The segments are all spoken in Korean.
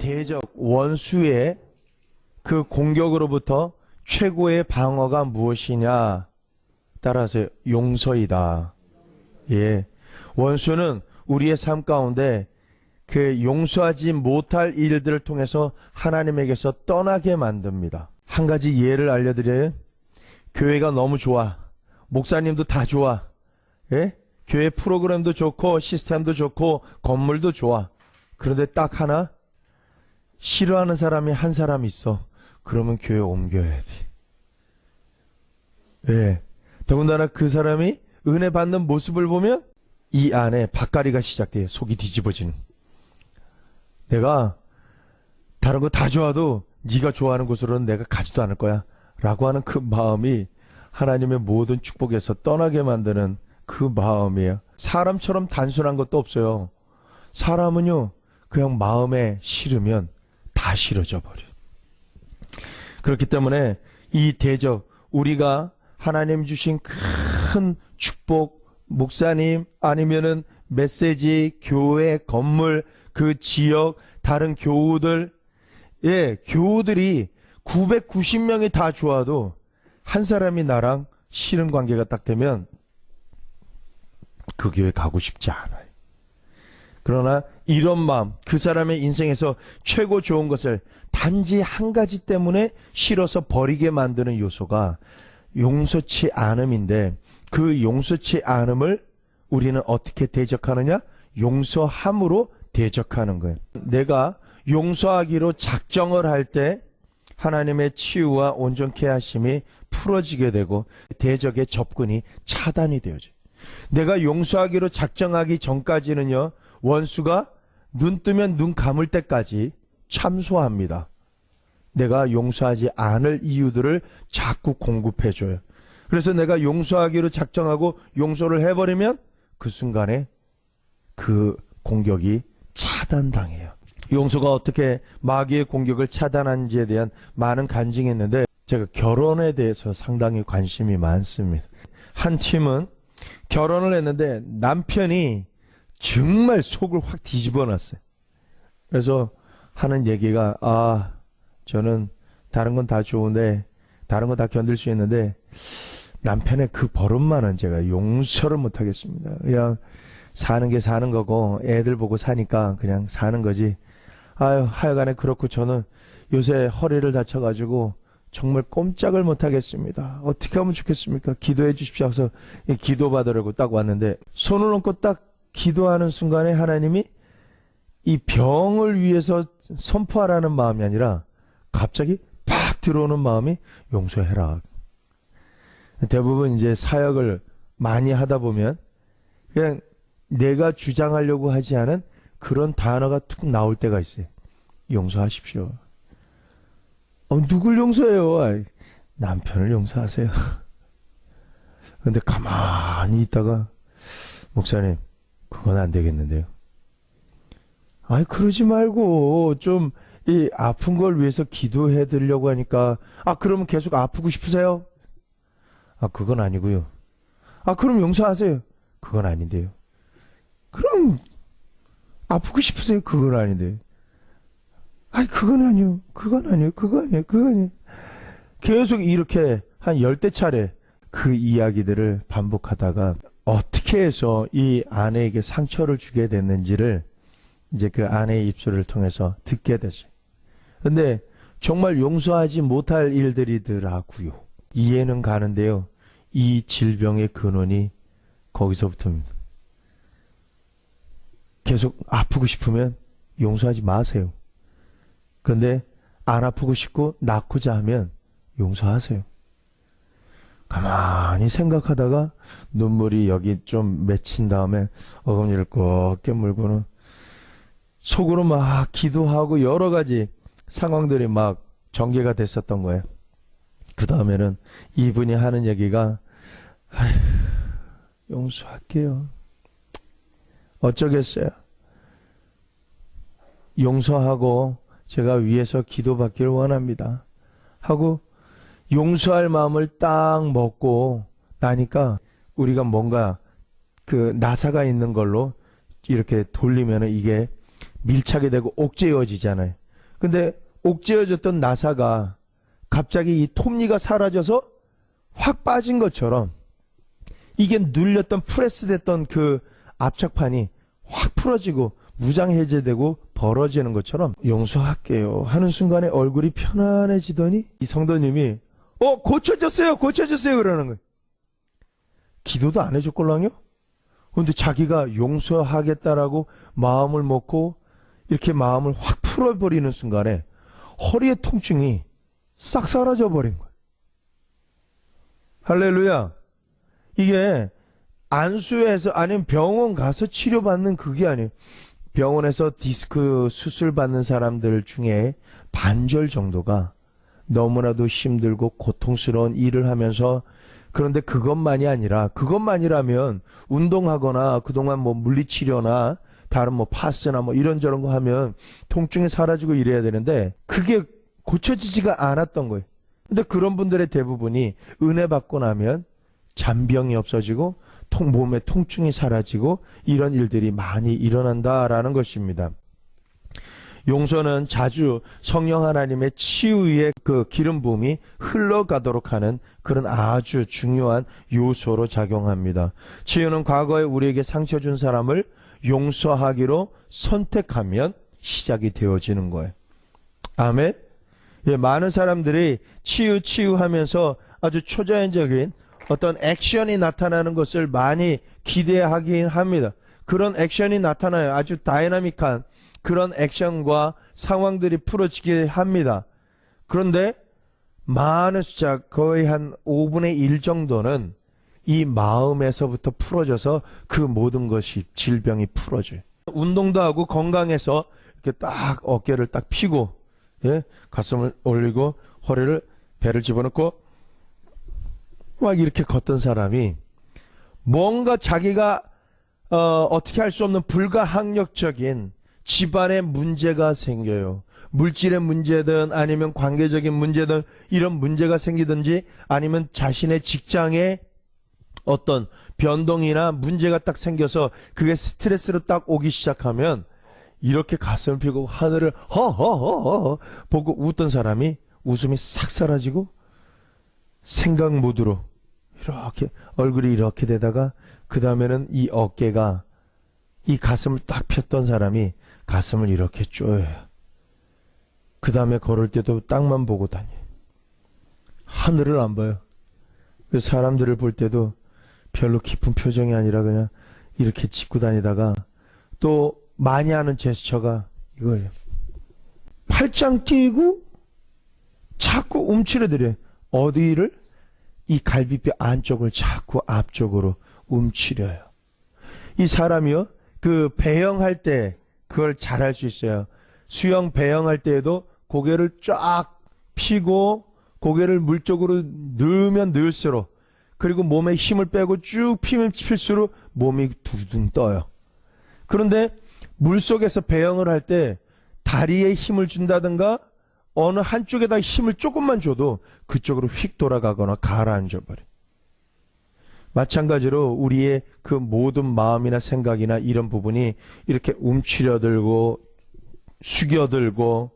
대적 원수의 그 공격으로부터 최고의 방어가 무엇이냐? 따라서 용서이다. 예. 원수는 우리의 삶 가운데 그 용서하지 못할 일들을 통해서 하나님에게서 떠나게 만듭니다. 한 가지 예를 알려드려요. 교회가 너무 좋아. 목사님도 다 좋아. 예? 교회 프로그램도 좋고 시스템도 좋고 건물도 좋아. 그런데 딱 하나 싫어하는 사람이 한 사람 있어. 그러면 교회 옮겨야 돼. 예. 더군다나 그 사람이 은혜 받는 모습을 보면 이 안에 밭갈이가 시작돼요. 속이 뒤집어지는. 내가 다른 거 다 좋아도 네가 좋아하는 곳으로는 내가 가지도 않을 거야 라고 하는 그 마음이 하나님의 모든 축복에서 떠나게 만드는 그 마음이에요. 사람처럼 단순한 것도 없어요. 사람은요 그냥 마음에 싫으면 다 싫어져 버려요. 그렇기 때문에 이 대적, 우리가 하나님 주신 큰 축복, 목사님 아니면은 메시지, 교회, 건물, 그 지역, 다른 교우들, 예, 교우들이 990명이 다 좋아도 한 사람이 나랑 싫은 관계가 딱 되면 그 교회 가고 싶지 않아요. 그러나 이런 마음, 그 사람의 인생에서 최고 좋은 것을 단지 한 가지 때문에 싫어서 버리게 만드는 요소가 용서치 않음인데, 그 용서치 않음을 우리는 어떻게 대적하느냐? 용서함으로 대적하는 거예요. 내가 용서하기로 작정을 할 때 하나님의 치유와 온전케 하심이 풀어지게 되고 대적의 접근이 차단이 되어져요. 내가 용서하기로 작정하기 전까지는요, 원수가 눈 뜨면 눈 감을 때까지 참소합니다. 내가 용서하지 않을 이유들을 자꾸 공급해줘요. 그래서 내가 용서하기로 작정하고 용서를 해버리면 그 순간에 그 공격이 차단당해요. 용서가 어떻게 마귀의 공격을 차단하는지에 대한 많은 간증이 있는데, 제가 결혼에 대해서 상당히 관심이 많습니다. 한 팀은 결혼을 했는데 남편이 정말 속을 확 뒤집어 놨어요. 그래서 하는 얘기가, 저는 다른 건 다 좋은데, 다른 건 다 견딜 수 있는데 남편의 그 버릇만은 제가 용서를 못 하겠습니다. 그냥 사는 게 사는 거고 애들 보고 사니까 그냥 사는 거지. 하여간에 그렇고 저는 요새 허리를 다쳐가지고 정말 꼼짝을 못 하겠습니다. 어떻게 하면 좋겠습니까? 기도해 주십시오 하고서 기도 받으려고 딱 왔는데, 손을 얹고 딱 기도하는 순간에 하나님이 이 병을 위해서 선포하라는 마음이 아니라 갑자기 팍 들어오는 마음이 용서해라. 대부분 이제 사역을 많이 하다 보면 그냥 내가 주장하려고 하지 않은 그런 단어가 툭 나올 때가 있어요. 용서하십시오. 누굴 용서해요? 남편을 용서하세요. 근데 가만히 있다가, 목사님, 그건 안 되겠는데요. 그러지 말고 좀 이 아픈 걸 위해서 기도해 드리려고 하니까, 그러면 계속 아프고 싶으세요? 그건 아니고요. 그럼 용서하세요. 그건 아닌데요. 그럼 아프고 싶으세요? 그건 아닌데. 그건 아니요. 그건 아니요. 그거 아니에요. 그거 아니에요. 계속 이렇게 한 10대 차례 그 이야기들을 반복하다가 어떻게 해서 이 아내에게 상처를 주게 됐는지를 이제 그 아내의 입술을 통해서 듣게 됐어요. 근데 정말 용서하지 못할 일들이더라고요. 이해는 가는데요. 이 질병의 근원이 거기서부터입니다. 계속 아프고 싶으면 용서하지 마세요. 그런데 안 아프고 싶고 낳고자 하면 용서하세요. 가만히 생각하다가 눈물이 여기 좀 맺힌 다음에 어금니를 꼭 깨물고는 속으로 막 기도하고 여러 가지 상황들이 막 전개가 됐었던 거예요. 그 다음에는 이분이 하는 얘기가, 용서할게요. 어쩌겠어요. 용서하고 제가 위에서 기도받기를 원합니다. 하고 용서할 마음을 딱 먹고 나니까 우리가 뭔가 그 나사가 있는 걸로 이렇게 돌리면 이게 밀착이 되고 옥죄어지잖아요. 근데 옥죄어졌던 나사가 갑자기 이 톱니가 사라져서 확 빠진 것처럼 이게 눌렸던 프레스됐던 그 압착판이 확 풀어지고 무장해제되고 벌어지는 것처럼 용서할게요 하는 순간에 얼굴이 편안해지더니 이 성도님이 고쳐졌어요 그러는 거예요. 기도도 안 해줬걸랑요? 근데 자기가 용서하겠다라고 마음을 먹고 이렇게 마음을 확 풀어버리는 순간에 허리의 통증이 싹 사라져 버린 거예요. 할렐루야. 이게 안수해서 아니면 병원 가서 치료받는 그게 아니에요. 병원에서 디스크 수술 받는 사람들 중에 반절 정도가 너무나도 힘들고 고통스러운 일을 하면서, 그런데 그것만이라면 운동하거나 그동안 뭐 물리치료나 다른 뭐 파스나 뭐 이런저런 거 하면 통증이 사라지고 이래야 되는데 그게 고쳐지지가 않았던 거예요. 근데 그런 분들의 대부분이 은혜 받고 나면 잔병이 없어지고 몸의 통증이 사라지고 이런 일들이 많이 일어난다라는 것입니다. 용서는 자주 성령 하나님의 치유의 그 기름 부음이 흘러가도록 하는 그런 아주 중요한 요소로 작용합니다. 치유는 과거에 우리에게 상처 준 사람을 용서하기로 선택하면 시작이 되어지는 거예요. 아멘. 예, 많은 사람들이 치유하면서 아주 초자연적인 어떤 액션이 나타나는 것을 많이 기대하긴 합니다. 그런 액션이 나타나요. 아주 다이나믹한 그런 액션과 상황들이 풀어지게 합니다. 그런데 많은 숫자, 거의 한 5분의 1 정도는 이 마음에서부터 풀어져서 그 모든 것이 질병이 풀어져요. 운동도 하고 건강해서 이렇게 딱 어깨를 딱 펴고, 예? 가슴을 올리고 배를 집어넣고 막 이렇게 걷던 사람이 뭔가 자기가 어떻게 할 수 없는 불가항력적인 집안에 문제가 생겨요. 물질의 문제든 아니면 관계적인 문제든 이런 문제가 생기든지 아니면 자신의 직장에 어떤 변동이나 문제가 딱 생겨서 그게 스트레스로 딱 오기 시작하면 이렇게 가슴을 펴고 하늘을 허허허허 보고 웃던 사람이 웃음이 싹 사라지고 생각 모드로 이렇게 얼굴이 이렇게 되다가 그 다음에는 이 어깨가 이 가슴을 딱 폈던 사람이 가슴을 이렇게 쪼여요. 그 다음에 걸을 때도 땅만 보고 다녀요. 하늘을 안 봐요. 사람들을 볼 때도 별로 기쁜 표정이 아니라 그냥 이렇게 짚고 다니다가 또 많이 하는 제스처가 이거예요. 팔짱 끼고 자꾸 움츠러들여요. 어디를? 이 갈비뼈 안쪽을 자꾸 앞쪽으로 움츠려요. 이 사람이요, 그 배영할 때 그걸 잘할 수 있어요. 수영 배영할 때에도 고개를 쫙 펴고 고개를 물 쪽으로 넣으면 넣을수록, 그리고 몸에 힘을 빼고 쭉 피면 필수록 몸이 두둥 떠요. 그런데 물속에서 배영을 할 때 다리에 힘을 준다든가 어느 한쪽에다 힘을 조금만 줘도 그쪽으로 휙 돌아가거나 가라앉아 버려. 마찬가지로 우리의 그 모든 마음이나 생각이나 이런 부분이 이렇게 움츠려들고 숙여들고,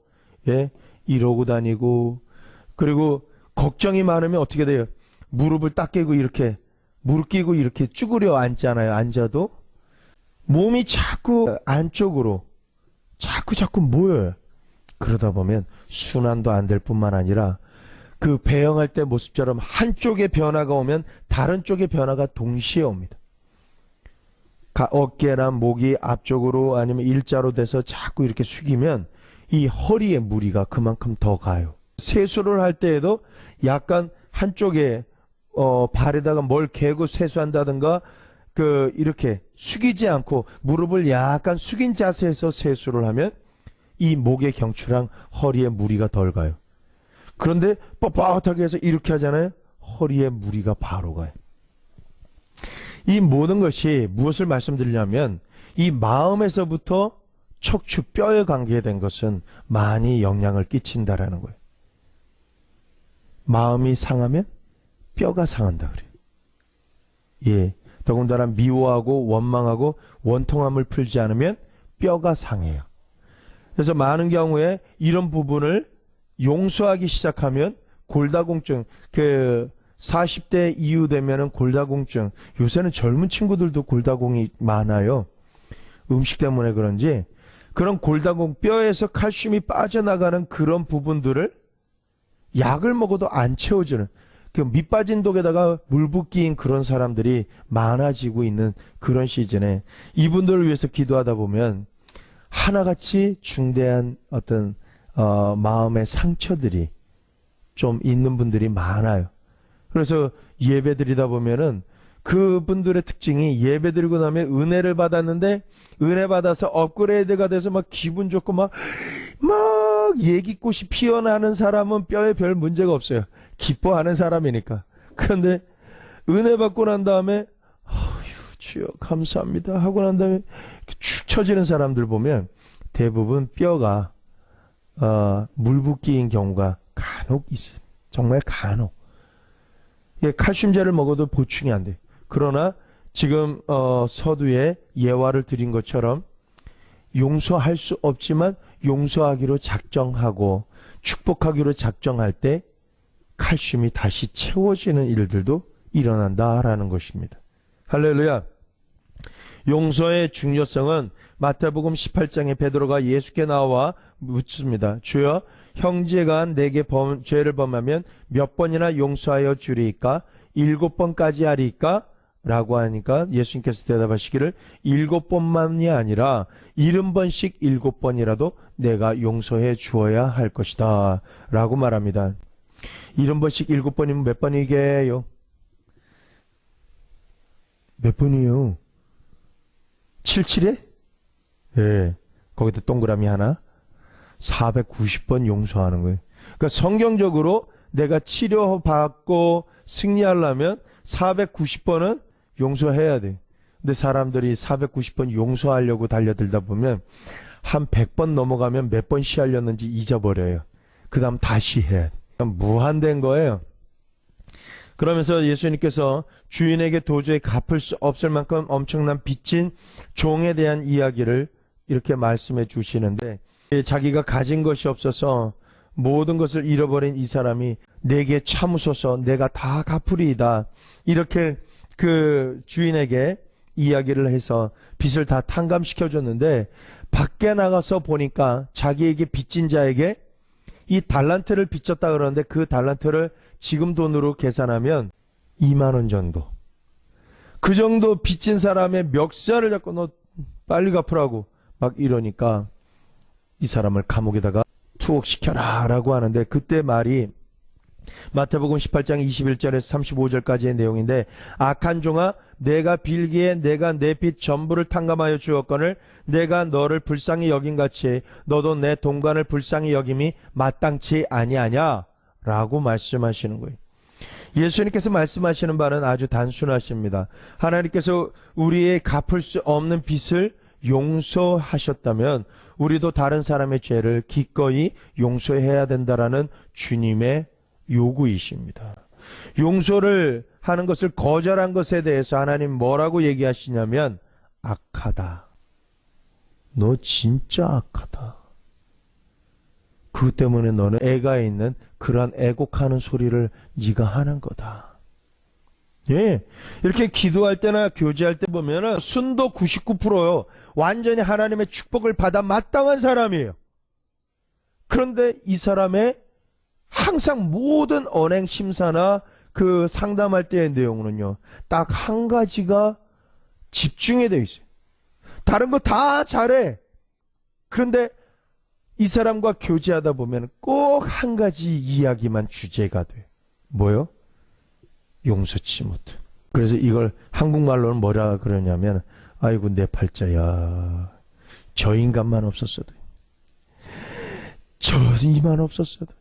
예, 이러고 다니고, 그리고 걱정이 많으면 어떻게 돼요? 무릎을 딱 깨고 이렇게 무릎 끼고 이렇게 쭈그려 앉잖아요. 앉아도 몸이 자꾸 안쪽으로 자꾸 모여요. 그러다 보면 순환도 안 될 뿐만 아니라 그 배영할 때 모습처럼 한쪽의 변화가 오면 다른 쪽의 변화가 동시에 옵니다. 어깨나 목이 앞쪽으로 아니면 일자로 돼서 자꾸 이렇게 숙이면 이 허리에 무리가 그만큼 더 가요. 세수를 할 때에도 약간 한쪽에 발에다가 뭘 개고 세수한다든가 이렇게 숙이지 않고 무릎을 약간 숙인 자세에서 세수를 하면 이 목의 경추랑 허리에 무리가 덜 가요. 그런데 뻣뻣하게 해서 이렇게 하잖아요. 허리에 무리가 바로 가요. 이 모든 것이 무엇을 말씀드리냐면 이 마음에서부터 척추 뼈에 관계된 것은 많이 영향을 끼친다라는 거예요. 마음이 상하면 뼈가 상한다 그래요. 예, 더군다나 미워하고 원망하고 원통함을 풀지 않으면 뼈가 상해요. 그래서 많은 경우에 이런 부분을 용서하기 시작하면 골다공증, 40대 이후 되면은 골다공증, 요새는 젊은 친구들도 골다공이 많아요. 음식 때문에 그런지 그런 골다공, 뼈에서 칼슘이 빠져나가는 그런 부분들을 약을 먹어도 안 채워주는 그 밑 빠진 독에다가 물 붓기인 그런 사람들이 많아지고 있는 그런 시즌에 이분들을 위해서 기도하다 보면 하나같이 중대한 어떤 마음의 상처들이 좀 있는 분들이 많아요. 그래서 예배 드리다 보면은 그분들의 특징이 예배 드리고 나면 은혜를 받았는데 은혜 받아서 업그레이드가 돼서 막 기분 좋고 막 얘기꽃이 피어나는 사람은 뼈에 별 문제가 없어요. 기뻐하는 사람이니까. 그런데 은혜 받고 난 다음에 주여 감사합니다 하고 난 다음에 축 처지는 사람들 보면 대부분 뼈가 물붓기인 경우가 간혹 있어요. 정말 간혹. 예, 칼슘제를 먹어도 보충이 안 돼요. 그러나 지금 서두에 예화를 드린 것처럼 용서할 수 없지만 용서하기로 작정하고 축복하기로 작정할 때 칼슘이 다시 채워지는 일들도 일어난다라는 것입니다. 할렐루야. 용서의 중요성은 마태복음 18장에 베드로가 예수께 나와 묻습니다. 주여, 형제가 내게 죄를 범하면 몇 번이나 용서하여 주리이까? 7번까지 하리이까? 라고 하니까 예수님께서 대답하시기를 7번만이 아니라 70번씩 7번이라도 내가 용서해 주어야 할 것이다 라고 말합니다. 70번씩 7번이면 몇 번이게요? 몇 번이요? 77에? 예. 거기다 동그라미 하나. 490번 용서하는 거예요. 그러니까 성경적으로 내가 치료받고 승리하려면 490번은 용서해야 돼. 근데 사람들이 490번 용서하려고 달려들다 보면 한 100번 넘어가면 몇 번 시할렸는지 잊어버려요. 그 다음 다시 해. 무한된 거예요. 그러면서 예수님께서 주인에게 도저히 갚을 수 없을 만큼 엄청난 빚진 종에 대한 이야기를 이렇게 말씀해 주시는데, 자기가 가진 것이 없어서 모든 것을 잃어버린 이 사람이 내게 참으소서 내가 다 갚으리이다. 이렇게 그 주인에게 이야기를 해서 빚을 다 탕감시켜줬는데 밖에 나가서 보니까 자기에게 빚진 자에게 이 달란트를 빚졌다 그러는데 그 달란트를 지금 돈으로 계산하면 2만 원 정도. 그 정도 빚진 사람의 멱살을 잡고 너 빨리 갚으라고 막 이러니까 이 사람을 감옥에다가 투옥시켜라 라고 하는데, 그때 말이 마태복음 18장 21절에서 35절까지의 내용인데, 악한 종아, 내가 빌기에 내가 내 빚 전부를 탕감하여 주었거늘 내가 너를 불쌍히 여긴같이 너도 내 동관을 불쌍히 여김이 마땅치 아니하냐 라고 말씀하시는 거예요. 예수님께서 말씀하시는 바는 아주 단순하십니다. 하나님께서 우리의 갚을 수 없는 빚을 용서하셨다면 우리도 다른 사람의 죄를 기꺼이 용서해야 된다라는 주님의 요구이십니다. 용서를 하는 것을 거절한 것에 대해서 하나님 뭐라고 얘기하시냐면 악하다. 너 진짜 악하다. 그것 때문에 너는 애가 있는 그러한 애곡하는 소리를 네가 하는 거다. 예, 이렇게 기도할 때나 교제할 때 보면은 순도 99%요. 완전히 하나님의 축복을 받아 마땅한 사람이에요. 그런데 이 사람의 항상 모든 언행 심사나 그 상담할 때의 내용은요, 딱 한 가지가 집중이 되어 있어요. 다른 거 다 잘해. 그런데 이 사람과 교제하다 보면 꼭 한 가지 이야기만 주제가 돼. 뭐요? 용서치 못해. 그래서 이걸 한국말로는 뭐라 그러냐면, 아이고 내 팔자야, 저 인간만 없었어도, 저 이만 없었어도,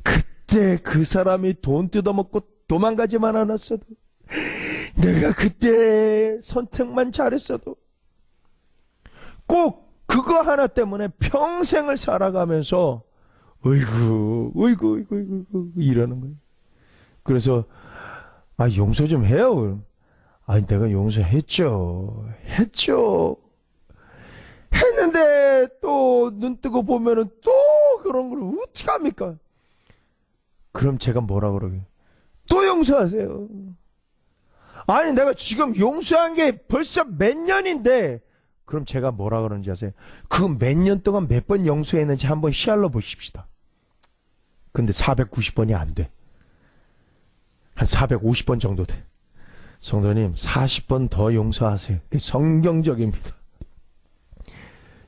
그때 그 사람이 돈 뜯어먹고 도망가지만 않았어도, 내가 그때 선택만 잘했어도, 꼭 그거 하나 때문에 평생을 살아가면서 어이구 이러는 거예요. 그래서 용서 좀 해요. 아니 내가 용서했죠. 했는데 또 눈 뜨고 보면은 또 그런 걸 어떻게 합니까? 그럼 제가 뭐라 그러게? 또 용서하세요. 아니 내가 지금 용서한 게 벌써 몇 년인데, 그럼 제가 뭐라 그러는지 아세요? 그 몇 년 동안 몇 번 용서했는지 한번 시알로 보십시다. 근데 490번이 안 돼. 한 450번 정도 돼. 성도님, 40번 더 용서하세요. 성경적입니다.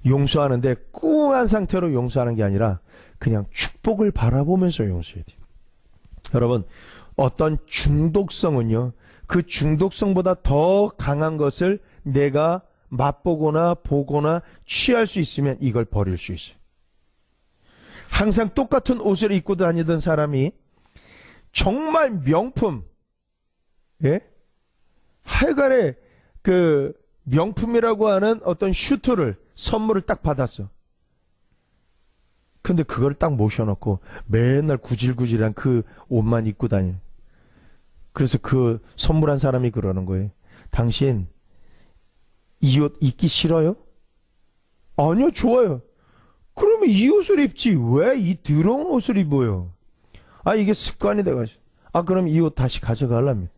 용서하는데 꿍한 상태로 용서하는 게 아니라 그냥 축복을 바라보면서 용서해야 돼요. 여러분, 어떤 중독성은요, 그 중독성보다 더 강한 것을 내가 맛보거나 보거나 취할 수 있으면 이걸 버릴 수 있어요. 항상 똑같은 옷을 입고 다니던 사람이 정말 명품, 예? 하여간에 그 명품이라고 하는 어떤 슈트를 선물을 딱 받았어. 근데 그걸 딱 모셔놓고 맨날 구질구질한 그 옷만 입고 다녀. 그래서 그 선물한 사람이 그러는 거예요. 당신 이 옷 입기 싫어요? 아니요, 좋아요. 그러면 이 옷을 입지 왜 이 더러운 옷을 입어요? 아, 이게 습관이 돼가지고. 아, 그럼 이 옷 다시 가져가려면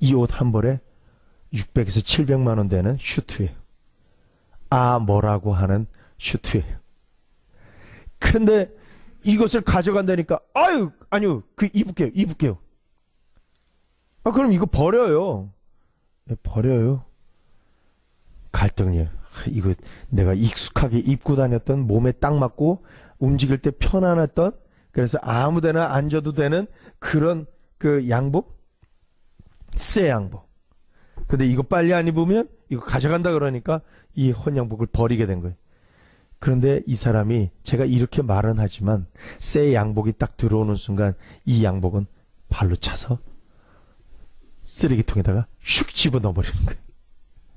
이 옷 한 벌에 600에서 700만 원 되는 슈트예요. 아, 뭐라고 하는 슈트예요. 근데 이것을 가져간다니까, 아유, 아니요, 그 입을게요. 아, 그럼 이거 버려요. 네, 버려요. 갈등이에요. 이거 내가 익숙하게 입고 다녔던, 몸에 딱 맞고 움직일 때 편안했던, 그래서 아무데나 앉아도 되는 그런 그 양복? 새 양복. 근데 이거 빨리 안 입으면 이거 가져간다 그러니까 이 헌양복을 버리게 된 거예요. 그런데 이 사람이, 제가 이렇게 말은 하지만 새 양복이 딱 들어오는 순간 이 양복은 발로 차서 쓰레기통에다가 슉 집어넣어 버리는 거예요.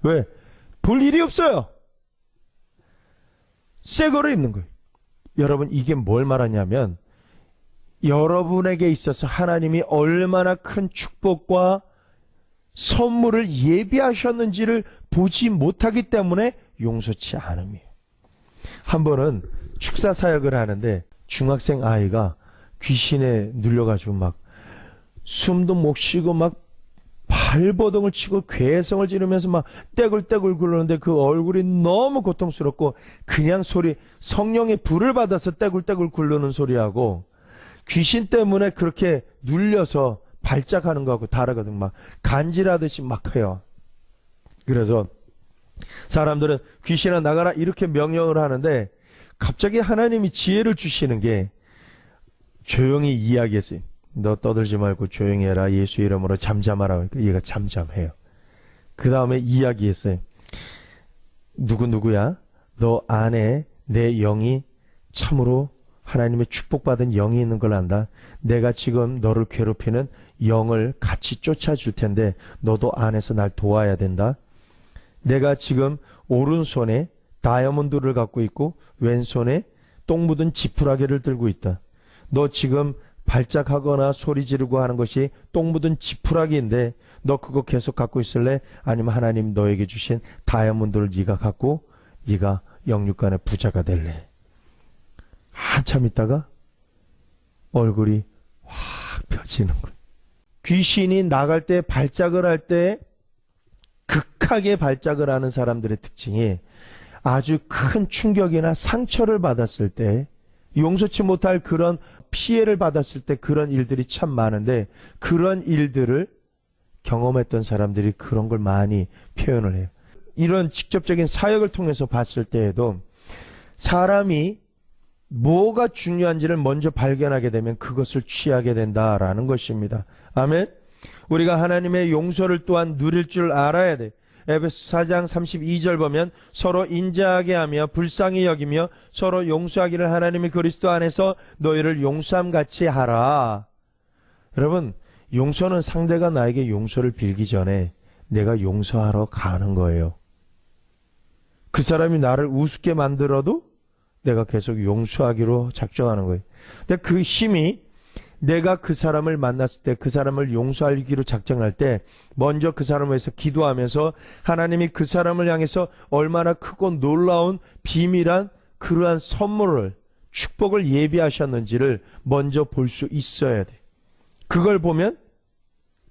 왜? 볼 일이 없어요. 새 거를 입는 거예요. 여러분, 이게 뭘 말하냐면 여러분에게 있어서 하나님이 얼마나 큰 축복과 선물을 예비하셨는지를 보지 못하기 때문에 용서치 않음이에요. 한 번은 축사 사역을 하는데 중학생 아이가 귀신에 눌려가지고 막 숨도 못 쉬고 막 발버둥을 치고 괴성을 지르면서 막 떼굴떼굴 굴르는데 그 얼굴이 너무 고통스럽고, 그냥 소리, 성령의 불을 받아서 떼굴떼굴 굴르는 소리하고 귀신 때문에 그렇게 눌려서 발작하는 거하고 다르거든. 막 간질하듯이 막 해요. 그래서 사람들은 귀신아 나가라 이렇게 명령을 하는데 갑자기 하나님이 지혜를 주시는 게, 조용히 이야기했어요. 너 떠들지 말고 조용히 해라. 예수 이름으로 잠잠하라. 그러니까 얘가 잠잠해요. 그 다음에 이야기했어요. 누구야? 너 안에 내 영이 참으로 하나님의 축복받은 영이 있는 걸 안다. 내가 지금 너를 괴롭히는 영을 같이 쫓아줄 텐데 너도 안에서 날 도와야 된다. 내가 지금 오른손에 다이아몬드를 갖고 있고 왼손에 똥 묻은 지푸라기를 들고 있다. 너 지금 발작하거나 소리 지르고 하는 것이 똥 묻은 지푸라기인데 너 그거 계속 갖고 있을래? 아니면 하나님 너에게 주신 다이아몬드를 네가 갖고 네가 영육간의 부자가 될래? 한참 있다가 얼굴이 확 펴지는 거예요. 귀신이 나갈 때, 발작을 할 때 극하게 발작을 하는 사람들의 특징이, 아주 큰 충격이나 상처를 받았을 때, 용서치 못할 그런 피해를 받았을 때 그런 일들이 참 많은데, 그런 일들을 경험했던 사람들이 그런 걸 많이 표현을 해요. 이런 직접적인 사역을 통해서 봤을 때에도 사람이 뭐가 중요한지를 먼저 발견하게 되면 그것을 취하게 된다라는 것입니다. 아멘. 우리가 하나님의 용서를 또한 누릴 줄 알아야 돼. 에베소 4장 32절 보면 서로 인자하게 하며 불쌍히 여기며 서로 용서하기를 하나님이 그리스도 안에서 너희를 용서함 같이 하라. 여러분, 용서는 상대가 나에게 용서를 빌기 전에 내가 용서하러 가는 거예요. 그 사람이 나를 우습게 만들어도 내가 계속 용서하기로 작정하는 거예요. 근데 그 힘이 내가 그 사람을 만났을 때, 그 사람을 용서하기로 작정할 때 먼저 그 사람을 위해서 기도하면서 하나님이 그 사람을 향해서 얼마나 크고 놀라운 비밀한 그러한 선물을, 축복을 예비하셨는지를 먼저 볼 수 있어야 돼. 그걸 보면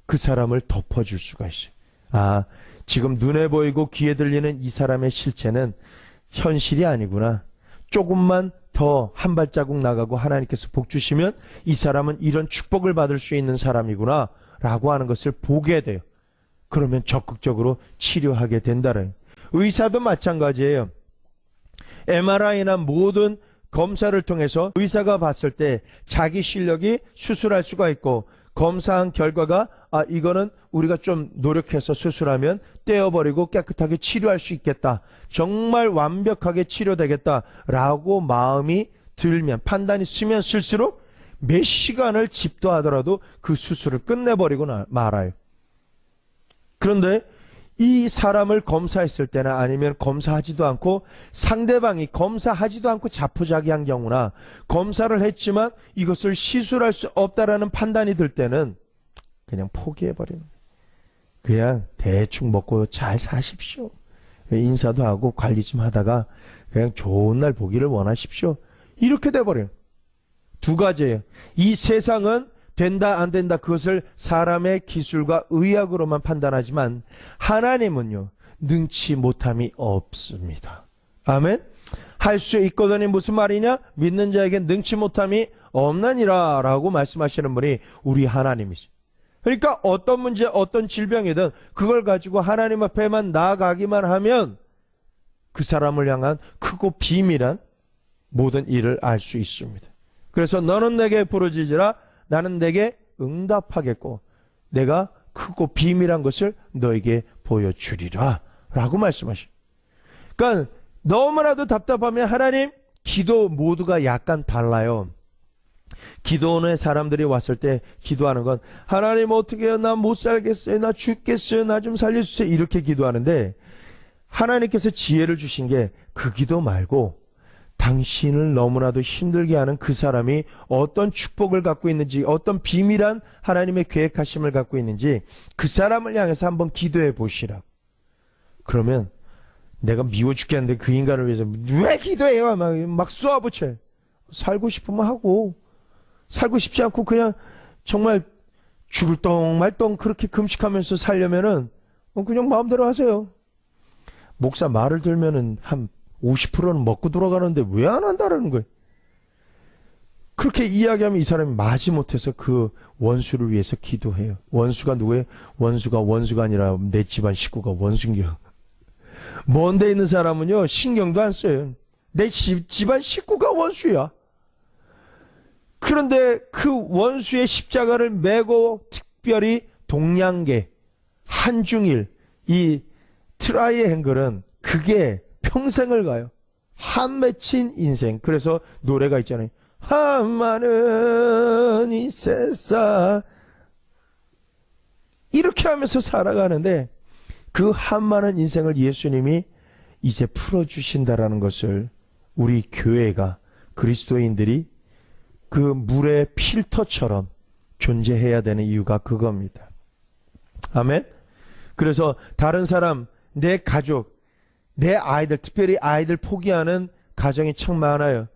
그 사람을 덮어줄 수가 있어요. 아, 지금 눈에 보이고 귀에 들리는 이 사람의 실체는 현실이 아니구나. 조금만 더 한 발자국 나가고 하나님께서 복 주시면 이 사람은 이런 축복을 받을 수 있는 사람이구나 라고 하는 것을 보게 돼요. 그러면 적극적으로 치료하게 된다는. 의사도 마찬가지예요. MRI나 모든 검사를 통해서 의사가 봤을 때 자기 실력이 수술할 수가 있고, 검사한 결과가 이거는 우리가 좀 노력해서 수술하면 떼어버리고 깨끗하게 치료할 수 있겠다, 정말 완벽하게 치료되겠다라고 마음이 들면, 판단이 쓰면 쓸수록 몇 시간을 집도하더라도 그 수술을 끝내버리고 말아요. 그런데 이 사람을 검사했을 때나 아니면 검사하지도 않고 상대방이 검사하지도 않고 자포자기한 경우나, 검사를 했지만 이것을 시술할 수 없다라는 판단이 들 때는 그냥 포기해버리는 거예요. 그냥 대충 먹고 잘 사십시오. 인사도 하고 관리 좀 하다가 그냥 좋은 날 보기를 원하십시오. 이렇게 돼버려요. 두 가지예요. 이 세상은 된다 안 된다 그것을 사람의 기술과 의학으로만 판단하지만 하나님은요, 능치 못함이 없습니다. 아멘. 할 수 있거든이 무슨 말이냐? 믿는 자에게 능치 못함이 없나니라 라고 말씀하시는 분이 우리 하나님이시. 그러니까 어떤 문제, 어떤 질병이든 그걸 가지고 하나님 앞에만 나아가기만 하면 그 사람을 향한 크고 비밀한 모든 일을 알 수 있습니다. 그래서 너는 내게 부르짖으라, 나는 내게 응답하겠고 내가 크고 비밀한 것을 너에게 보여주리라 라고 말씀하십니다. 그러니까 너무나도 답답하면 하나님, 기도 모두가 약간 달라요. 기도원의 사람들이 왔을 때 기도하는 건 하나님 어떻게 해요? 나 못 살겠어요. 나 죽겠어요. 나 좀 살려주세요. 이렇게 기도하는데 하나님께서 지혜를 주신 게 그 기도 말고 당신을 너무나도 힘들게 하는 그 사람이 어떤 축복을 갖고 있는지, 어떤 비밀한 하나님의 계획하심을 갖고 있는지 그 사람을 향해서 한번 기도해 보시라. 그러면 내가 미워 죽겠는데 그 인간을 위해서 왜 기도해요? 막 쏘아붙여요. 살고 싶으면 하고, 살고 싶지 않고 그냥 정말 죽을 똥말똥 그렇게 금식하면서 살려면은 그냥 마음대로 하세요. 목사 말을 들면은 한 50%는 먹고 돌아가는데 왜 안 한다라는 거예요. 그렇게 이야기하면 이 사람이 마지못해서 그 원수를 위해서 기도해요. 원수가 누구예요? 원수가 아니라 내 집안 식구가 원수인겨. 먼 데 있는 사람은요, 신경도 안 써요. 내 집안 식구가 원수야. 그런데 그 원수의 십자가를 메고 특별히 동양계, 한중일, 이 트라이앵글은 그게 평생을 가요. 한 맺힌 인생. 그래서 노래가 있잖아요. 한 많은 이 세상, 이렇게 하면서 살아가는데 그 한 많은 인생을 예수님이 이제 풀어주신다라는 것을 우리 교회가, 그리스도인들이 그 물의 필터처럼 존재해야 되는 이유가 그겁니다. 아멘. 그래서 다른 사람, 내 가족, 내 아이들, 특별히 아이들 포기하는 가정이 참 많아요.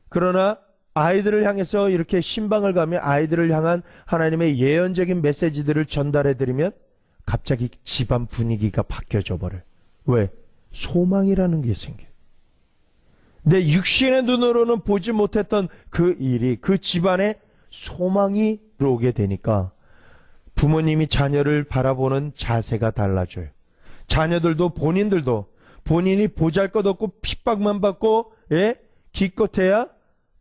그러나 아이들을 향해서 이렇게 신방을 가며 아이들을 향한 하나님의 예언적인 메시지들을 전달해드리면 갑자기 집안 분위기가 바뀌어져 버려요. 왜? 소망이라는 게 생겨요. 내 육신의 눈으로는 보지 못했던 그 일이 그 집안에 소망이 들어오게 되니까 부모님이 자녀를 바라보는 자세가 달라져요. 자녀들도 본인들도 본인이 보잘것없고 핍박만 받고, 기껏해야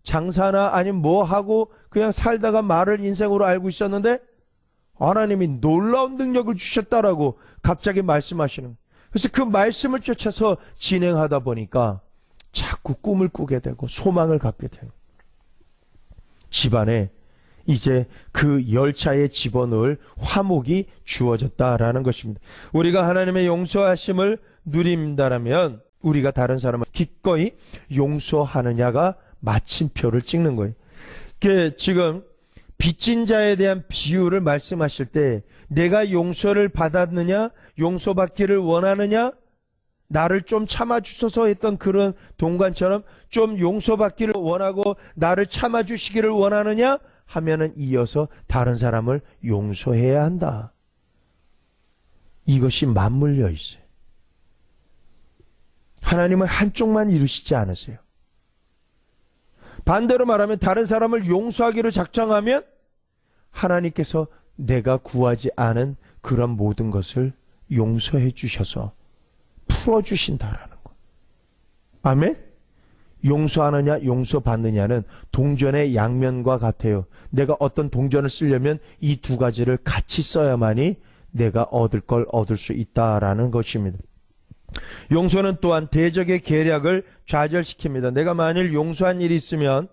장사나 아니면 뭐 하고 그냥 살다가 말을 인생으로 알고 있었는데 하나님이 놀라운 능력을 주셨다라고 갑자기 말씀하시는. 그래서 그 말씀을 쫓아서 진행하다 보니까 자꾸 꿈을 꾸게 되고 소망을 갖게 돼요. 집안에 이제 그 열차에 집어넣을 화목이 주어졌다라는 것입니다. 우리가 하나님의 용서하심을 누린다라면 우리가 다른 사람을 기꺼이 용서하느냐가 마침표를 찍는 거예요. 지금 빚진 자에 대한 비유를 말씀하실 때 내가 용서를 받았느냐, 용서받기를 원하느냐, 나를 좀 참아주소서 했던 그런 동관처럼 좀 용서받기를 원하고 나를 참아주시기를 원하느냐 하면은 이어서 다른 사람을 용서해야 한다. 이것이 맞물려 있어요. 하나님은 한쪽만 이루시지 않으세요. 반대로 말하면 다른 사람을 용서하기로 작정하면 하나님께서 내가 구하지 않은 그런 모든 것을 용서해 주셔서 풀어주신다라는 것. 아멘? 용서하느냐 용서받느냐는 동전의 양면과 같아요. 내가 어떤 동전을 쓰려면 이 두 가지를 같이 써야만이 내가 얻을 걸 얻을 수 있다라는 것입니다. 용서는 또한 대적의 계략을 좌절시킵니다. 내가 만일 용서한 일이 있으면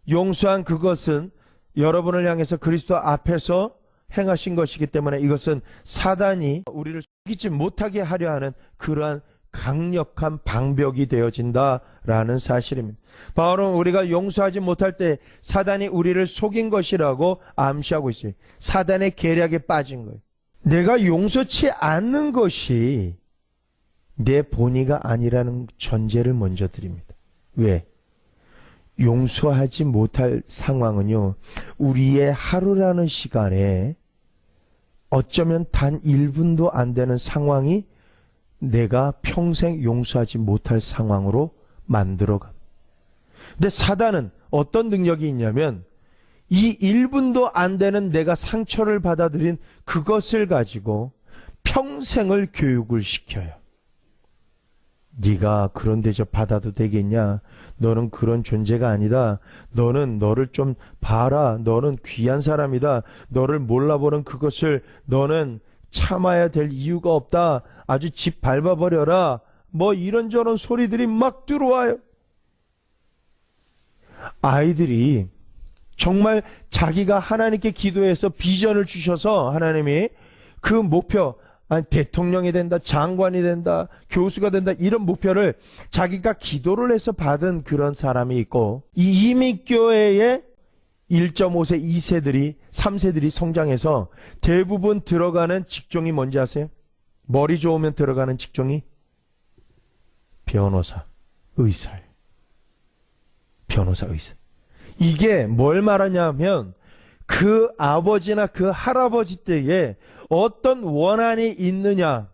용서한 그것은 여러분을 향해서 그리스도 앞에서 행하신 것이기 때문에 이것은 사단이 우리를 속이지 못하게 하려 하는 그러한 강력한 방벽이 되어진다라는 사실입니다. 바울은 우리가 용서하지 못할 때 사단이 우리를 속인 것이라고 암시하고 있어요. 사단의 계략에 빠진 거예요. 내가 용서치 않는 것이 내 본의가 아니라는 전제를 먼저 드립니다. 왜? 용서하지 못할 상황은요, 우리의 하루라는 시간에 어쩌면 단 1분도 안 되는 상황이 내가 평생 용서하지 못할 상황으로 만들어갑니다. 근데 사단은 어떤 능력이 있냐면 이 1분도 안 되는 내가 상처를 받아들인 그것을 가지고 평생을 교육을 시켜요. 네가 그런 대접 받아도 되겠냐? 너는 그런 존재가 아니다. 너는 너를 좀 봐라. 너는 귀한 사람이다. 너를 몰라보는 그것을 너는 참아야 될 이유가 없다. 아주 집 밟아버려라. 뭐 이런저런 소리들이 막 들어와요. 아이들이 정말 자기가 하나님께 기도해서 비전을 주셔서 하나님이 그 목표, 대통령이 된다, 장관이 된다, 교수가 된다, 이런 목표를 자기가 기도를 해서 받은 그런 사람이 있고, 이 이민교회의 1.5세, 2세들이, 3세들이 성장해서 대부분 들어가는 직종이 뭔지 아세요? 머리 좋으면 들어가는 직종이 변호사, 의사예요. 변호사, 의사. 이게 뭘 말하냐면 그 아버지나 그 할아버지 때에 어떤 원한이 있느냐,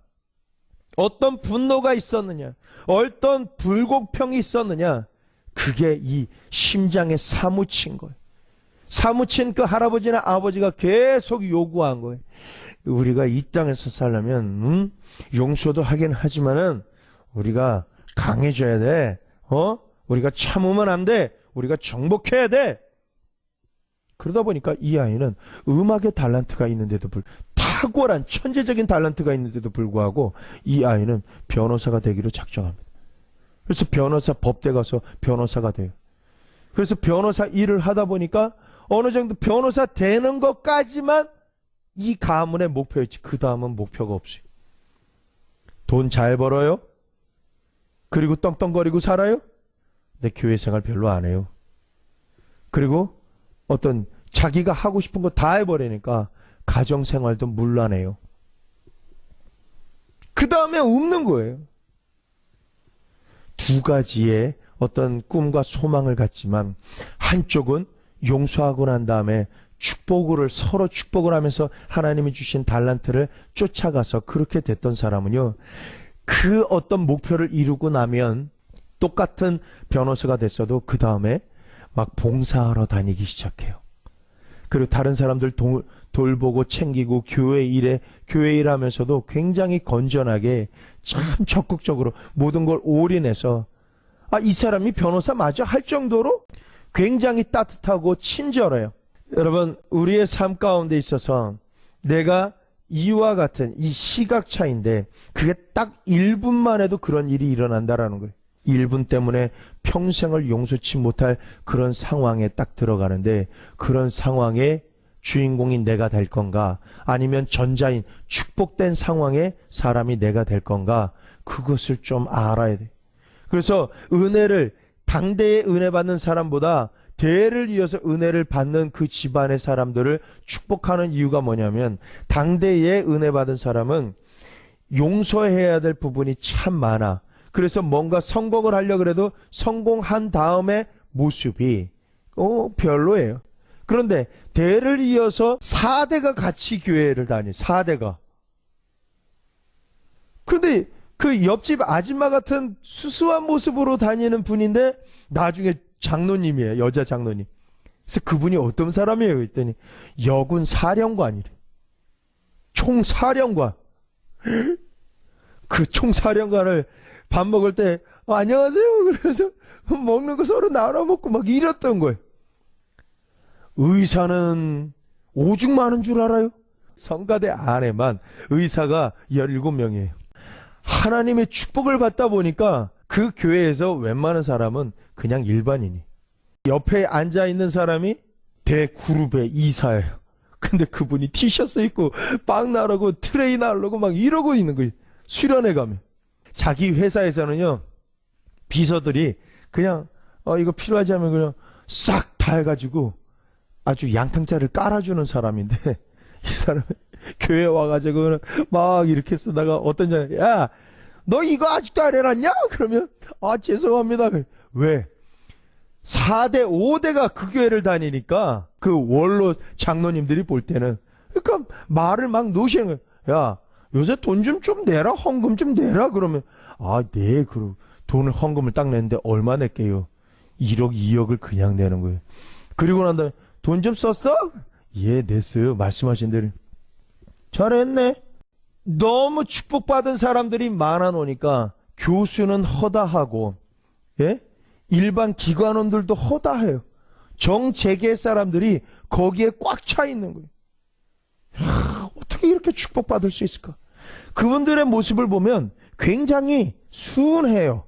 어떤 분노가 있었느냐, 어떤 불공평이 있었느냐, 그게 이 심장에 사무친 거예요. 사무친 그 할아버지나 아버지가 계속 요구한 거예요. 우리가 이 땅에서 살려면 용서도 하긴 하지만은 우리가 강해져야 돼. 우리가 참으면 안 돼. 우리가 정복해야 돼. 그러다 보니까 이 아이는 음악의 달란트가 있는데도 탁월한 천재적인 달란트가 있는데도 불구하고 이 아이는 변호사가 되기로 작정합니다. 그래서 변호사 법대 가서 변호사가 돼요. 그래서 변호사 일을 하다 보니까 어느 정도 변호사 되는 것까지만 이 가문의 목표였지. 그 다음은 목표가 없어요. 돈 잘 벌어요? 그리고 떵떵거리고 살아요? 근데 교회 생활 별로 안 해요. 그리고 어떤 자기가 하고 싶은 거 다 해버리니까 가정 생활도 물란해요. 그 다음에 없는 거예요. 두 가지의 어떤 꿈과 소망을 갖지만 한쪽은 용서하고 난 다음에 서로 축복을 하면서 하나님이 주신 달란트를 쫓아가서 그렇게 됐던 사람은요, 그 어떤 목표를 이루고 나면 똑같은 변호사가 됐어도 그 다음에 막 봉사하러 다니기 시작해요. 그리고 다른 사람들 돌보고 챙기고 교회 일하면서도 굉장히 건전하게 참 적극적으로 모든 걸 올인해서 이 사람이 변호사 맞아 할 정도로 굉장히 따뜻하고 친절해요. 여러분, 우리의 삶 가운데 있어서 내가 이와 같은 이 시각 차이인데 그게 딱 1분만 해도 그런 일이 일어난다라는 거예요. 1분 때문에 평생을 용서치 못할 그런 상황에 딱 들어가는데 그런 상황의 주인공이 내가 될 건가, 아니면 전자인 축복된 상황의 사람이 내가 될 건가, 그것을 좀 알아야 돼. 그래서 은혜를 당대에 은혜 받는 사람보다 대를 이어서 은혜를 받는 그 집안의 사람들을 축복하는 이유가 뭐냐면, 당대에 은혜 받은 사람은 용서해야 될 부분이 참 많아. 그래서 뭔가 성공을 하려고 해도 성공한 다음에 모습이 별로예요. 그런데 대를 이어서 4대가 같이 교회를 다니, 4대가. 근데 그 옆집 아줌마 같은 수수한 모습으로 다니는 분인데 나중에 장로님이에요. 여자 장로님. 그래서 그분이 어떤 사람이에요? 했더니 여군 사령관이래. 총사령관. 그 총사령관을 밥 먹을 때 안녕하세요. 그래서 먹는 거 서로 나눠 먹고 막 이랬던 거예요. 의사는 오죽 많은 줄 알아요? 성가대 안에만 의사가 17명이에요. 하나님의 축복을 받다 보니까 그 교회에서 웬만한 사람은 그냥 일반인이. 옆에 앉아있는 사람이 대그룹의 이사예요. 근데 그분이 티셔츠 입고 빵 나르고 트레이 나르고 막 이러고 있는 거예요. 수련회 가면. 자기 회사에서는요, 비서들이 그냥 이거 필요하지 하면 그냥 싹 다 해가지고 아주 양탕자를 깔아주는 사람인데, 이 사람이 교회 와가지고 막 이렇게 쓰다가 어떤 장, 야, 너 이거 아직도 안 해놨냐? 그러면 죄송합니다. 왜? 4대 5대가 그 교회를 다니니까 그 원로 장로님들이 볼 때는, 그러니까 말을 막 놓으시는 거예요. 야, 요새 돈 좀 내라, 헌금 좀 내라. 그러면 네, 그럼 돈을 헌금을 딱 냈는데 얼마 낼게요? 1억 2억을 그냥 내는 거예요. 그리고 난 다음에 돈 좀 썼어? 예, 냈어요. 말씀하신 대로. 잘했네. 너무 축복받은 사람들이 많아 놓으니까 교수는 허다하고, 예? 일반 기관원들도 허다해요. 정재계 사람들이 거기에 꽉 차 있는 거예요. 어떻게 이렇게 축복받을 수 있을까? 그분들의 모습을 보면 굉장히 순해요.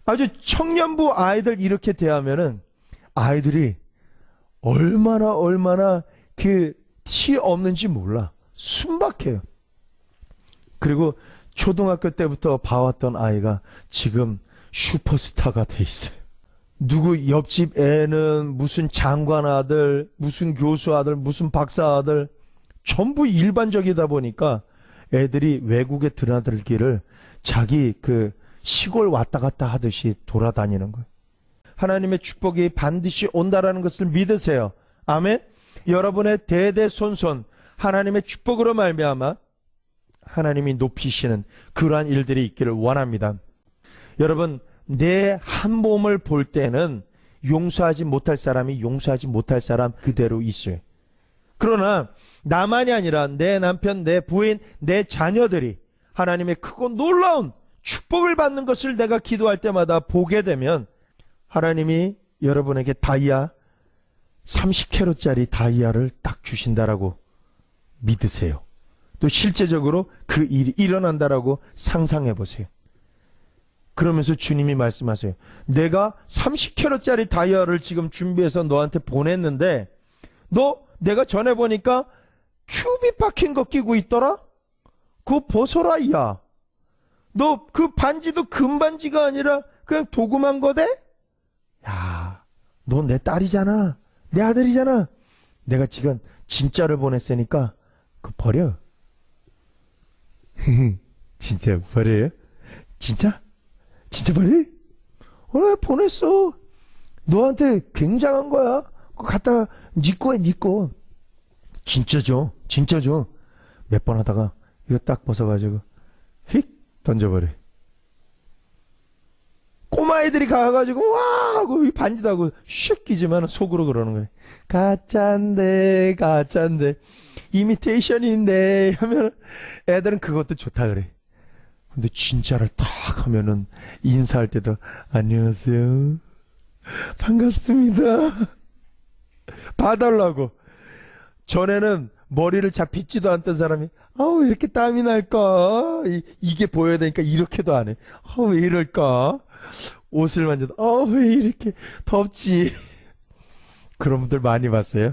아주 청년부 아이들 이렇게 대하면은 아이들이 얼마나 그 티 없는지 몰라. 순박해요. 그리고 초등학교 때부터 봐왔던 아이가 지금 슈퍼스타가 돼 있어요. 누구 옆집 애는 무슨 장관 아들, 무슨 교수 아들, 무슨 박사 아들, 전부 일반적이다 보니까 애들이 외국에 드나들기를 자기 그 시골 왔다 갔다 하듯이 돌아다니는 거예요. 하나님의 축복이 반드시 온다라는 것을 믿으세요. 아멘. 여러분의 대대손손 하나님의 축복으로 말미암아 하나님이 높이시는 그러한 일들이 있기를 원합니다. 여러분, 내 한 몸을 볼 때는 용서하지 못할 사람이 용서하지 못할 사람 그대로 있어요. 그러나 나만이 아니라 내 남편, 내 부인, 내 자녀들이 하나님의 크고 놀라운 축복을 받는 것을 내가 기도할 때마다 보게 되면 하나님이 여러분에게 다이아 30캐럿짜리 다이아를 딱 주신다라고 믿으세요. 또 실제적으로 그 일이 일어난다라고 상상해 보세요. 그러면서 주님이 말씀하세요. 내가 30캐럿짜리 다이아를 지금 준비해서 너한테 보냈는데 너 내가 전에 보니까 큐빅 박힌 거 끼고 있더라? 그거 벗어라, 야. 너 그 반지도 금반지가 아니라 그냥 도금한 거대? 야, 너 내 딸이잖아. 내 아들이잖아. 내가 지금 진짜를 보냈으니까 그거 버려. 진짜 버려요? 진짜? 진짜 버려? 왜 보냈어? 너한테 굉장한 거야. 그거 갖다가 네 거야, 네 거. 진짜죠. 진짜죠. 몇 번 하다가 이거 딱 벗어가지고 휙 던져버려. 꼬마애들이 가가지고 와 하고 이 반지도 하고 슉 끼지만 속으로 그러는 거예요. 가짠데 가짠데 이미테이션인데 하면 애들은 그것도 좋다 그래. 근데 진짜를 딱 하면은 인사할 때도 안녕하세요, 반갑습니다 봐달라고. 전에는 머리를 잘 빗지도 않던 사람이 왜 이렇게 땀이 날까? 이게 보여야 되니까 이렇게도 안 해. 왜 이럴까? 옷을 만져도 왜 이렇게 덥지? 그런 분들 많이 봤어요.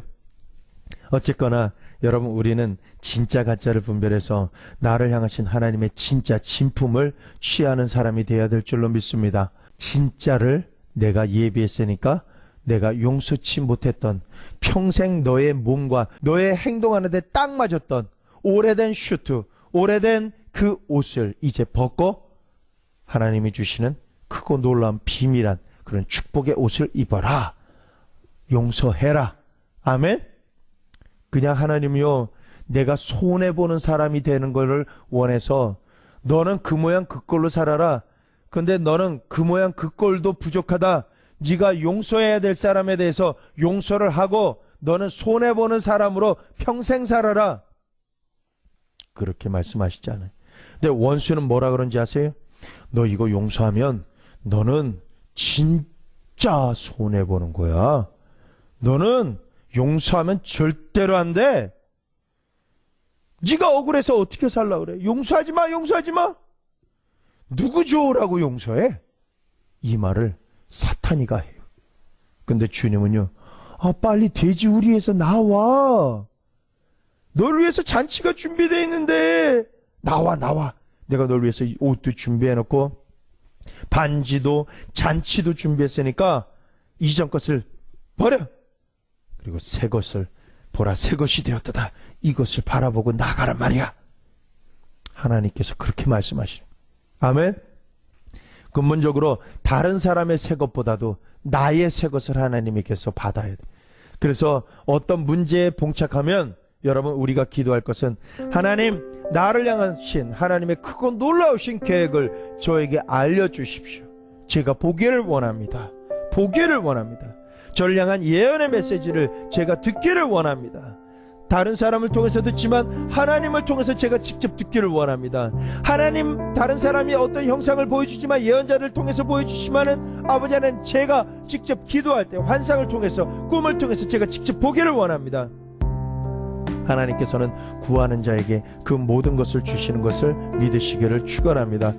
어쨌거나 여러분, 우리는 진짜 가짜를 분별해서 나를 향하신 하나님의 진짜 진품을 취하는 사람이 되어야 될 줄로 믿습니다. 진짜를 내가 예비했으니까 내가 용서치 못했던, 평생 너의 몸과 너의 행동하는데 딱 맞았던 오래된 슈트, 오래된 그 옷을 이제 벗고 하나님이 주시는 크고 놀라운 비밀한 그런 축복의 옷을 입어라. 용서해라. 아멘. 그냥 하나님이요, 내가 손해보는 사람이 되는 것을 원해서 너는 그 모양 그 꼴로 살아라. 근데 너는 그 모양 그 꼴도 부족하다. 네가 용서해야 될 사람에 대해서 용서를 하고 너는 손해보는 사람으로 평생 살아라. 그렇게 말씀하시지 않아요. 근데 원수는 뭐라 그런지 아세요? 너 이거 용서하면 너는 진짜 손해보는 거야. 너는 용서하면 절대로 안 돼. 네가 억울해서 어떻게 살라 그래? 용서하지 마, 용서하지 마. 누구 좋으라고 용서해? 이 말을 사탄이가 해요. 근데 주님은요, 빨리 돼지우리에서 나와. 널 위해서 잔치가 준비되어 있는데 나와. 내가 널 위해서 옷도 준비해놓고 반지도 잔치도 준비했으니까 이전 것을 버려. 그리고 새 것을 보라, 새 것이 되었도다. 이것을 바라보고 나가란 말이야. 하나님께서 그렇게 말씀하시는. 아멘. 근본적으로 다른 사람의 새 것보다도 나의 새 것을 하나님께서 받아야 돼. 그래서 어떤 문제에 봉착하면 여러분, 우리가 기도할 것은 하나님, 나를 향하신 하나님의 크고 놀라우신 계획을 저에게 알려주십시오. 제가 보기를 원합니다. 보기를 원합니다. 저를 향한 예언의 메시지를 제가 듣기를 원합니다. 다른 사람을 통해서 듣지만 하나님을 통해서 제가 직접 듣기를 원합니다. 하나님, 다른 사람이 어떤 형상을 보여주지만 예언자를 통해서 보여주시면은 아버지 하나님, 제가 직접 기도할 때 환상을 통해서, 꿈을 통해서 제가 직접 보기를 원합니다. 하나님께서는 구하는 자에게 그 모든 것을 주시는 것을 믿으시기를 축원합니다.